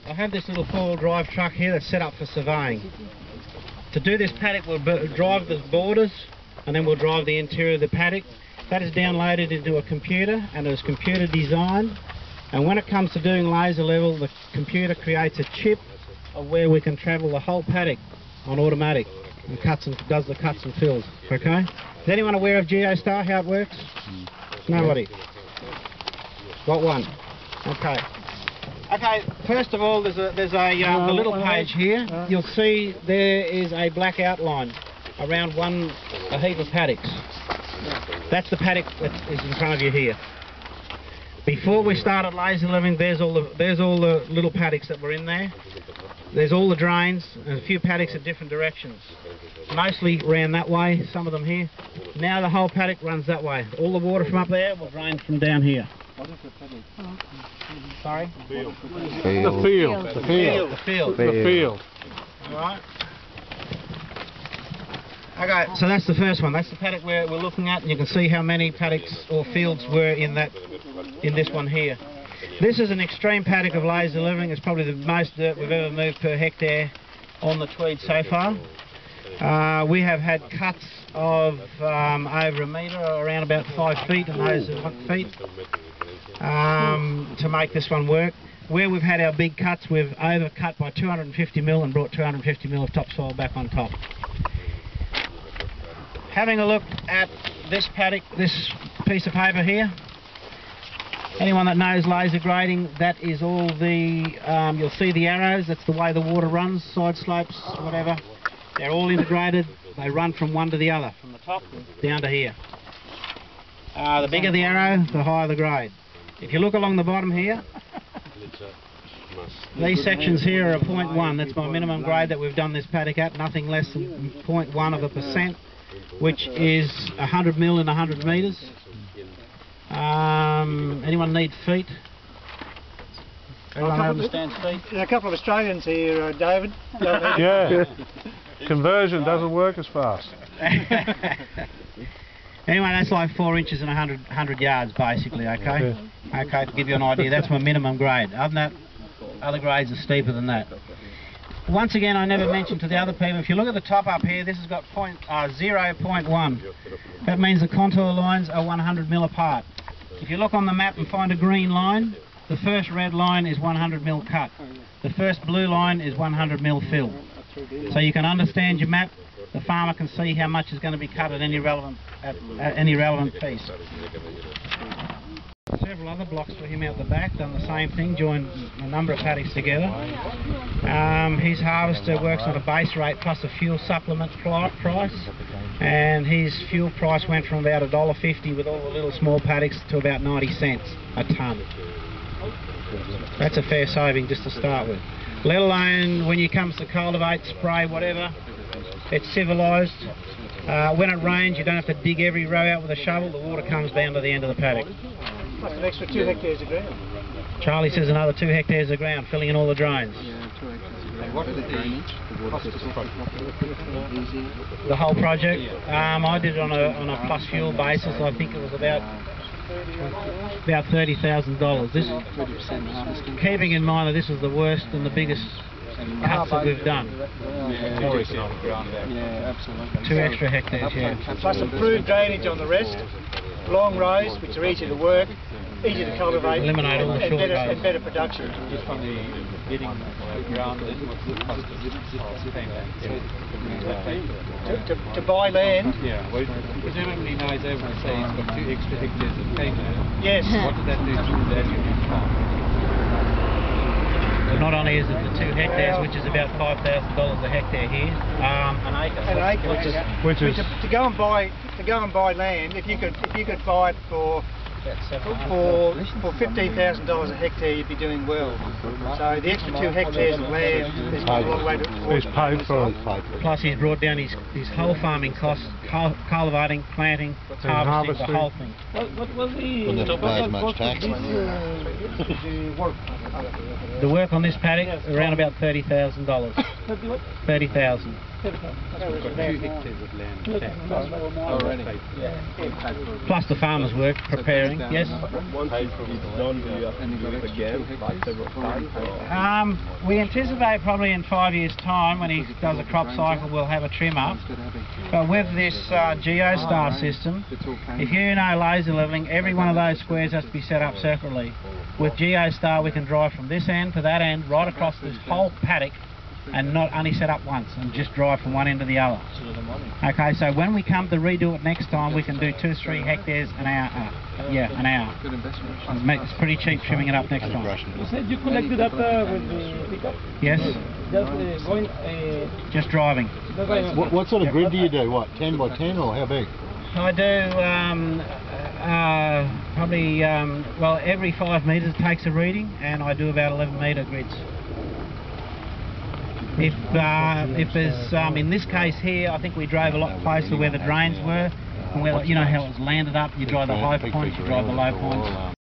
I have this little four-wheel drive truck here that's set up for surveying. To do this paddock, we'll drive the borders and then we'll drive the interior of the paddock. That is downloaded into a computer and it's computer designed. And when it comes to doing laser level, the computer creates a chip of where we can travel the whole paddock on automatic and does the cuts and fills. Okay? Is anyone aware of GeoStar, how it works? Nobody? Got one? Okay. Okay, first of all, there's a little page here. You'll see there is a black outline around a heap of paddocks. That's the paddock that is in front of you here. Before we started laser leveling, there's all the little paddocks that were in there. There's all the drains and a few paddocks at different directions. Mostly ran that way, some of them here. Now the whole paddock runs that way. All the water from up there will drain from down here. What is the paddock? Sorry? The field. Alright. Okay, so that's the first one. That's the paddock we're looking at, and you can see how many paddocks or fields were in this one here. This is an extreme paddock of laser leveling. It's probably the most dirt we've ever moved per hectare on the Tweed so far. We have had cuts of over a metre, around about 5 feet, and those are feet, to make this one work. Where we've had our big cuts, we've overcut by 250 mil and brought 250 mil of topsoil back on top. Having a look at this paddock, this piece of paper here, anyone that knows laser grading, that is all the, you'll see the arrows, that's the way the water runs, side slopes, whatever. They're all integrated, they run from one to the other, from the top down to here. The bigger the arrow, the higher the grade. If you look along the bottom here, these sections here are 0.1, that's my minimum grade that we've done this paddock at, nothing less than 0.1%, which is 100 mil in 100 metres. Anyone need feet? Everyone understands feet? There's a couple of Australians here, David. Yeah. Conversion doesn't work as fast. Anyway, that's like 4 inches and 100 yards basically, okay? Okay, to give you an idea, that's my minimum grade. Other than that, other grades are steeper than that. Once again, I never mentioned to the other people, if you look at the top up here, this has got 0.1. That means the contour lines are 100 mil apart. If you look on the map and find a green line, the first red line is 100 mil cut. The first blue line is 100 mil fill. So you can understand your map, the farmer can see how much is going to be cut at any relevant piece. Several other blocks for him out the back, done the same thing, joined a number of paddocks together. His harvester works on a base rate plus a fuel supplement price, and his fuel price went from about $1.50 with all the little small paddocks to about 90 cents a tonne. That's a fair saving just to start with. Let alone when you comes to cultivate, spray, whatever, it's civilised. When it rains, you don't have to dig every row out with a shovel, the water comes down to the end of the paddock. Plus an extra 2 hectares of ground. Charlie says another 2 hectares of ground, filling in all the drains. Yeah, 2 hectares. And what is the drainage? The whole project? I did it on a plus fuel basis. I think it was about $30,000. This, keeping in mind that this is the worst and the biggest cuts that we've done. Yeah, absolutely. 2 extra hectares, yeah. Plus improved drainage on the rest. Long rows, which are easy to work, easy to cultivate, eliminate all the short rows. And better production. Just from the getting the ground, what's the cost of To buy land? Yeah, well, presumably now he's able to say he's got 2 extra hectares of paper. Yes. What does that do to the value of his farm? Not only is it the 2 hectares, which is about $5,000 a hectare here, an acre. An acre, which is to go and buy land. If you could buy it for $15,000 a hectare, you'd be doing well. So the extra 2 hectares of land is a long way towards He's paid for it. Plus he's brought down his whole farming costs, cultivating, planting, harvesting, the whole thing. What was The work on this paddock, around about $30,000. 30,000. We've got 2 hectares of land already. Plus the farmer's work preparing, yes? Once it's done, do you have to do it again, like several times? We anticipate probably in 5 years' time, when he does a crop cycle, we'll have a trim up. But with this GeoStar system, if you know laser levelling, every one of those squares has to be set up separately. With GeoStar, we can drive from this end to that end, right across this whole paddock, and not only set up once, and just drive from one end to the other. Okay, so when we come to redo it next time, we can do 2-3 hectares an hour. An hour. It's pretty cheap trimming it up next time. You said you collected up with the pickup? Yes. Just going... Just driving. What sort of grid do you do? What, 10 by 10 or how big? I do probably, well, every 5 metres it takes a reading, and I do about 11 metre grids. If there's, in this case here, I think we drove a lot closer where the drains were, and where, you know how it was landed up, you drive the high points, you drive the low points.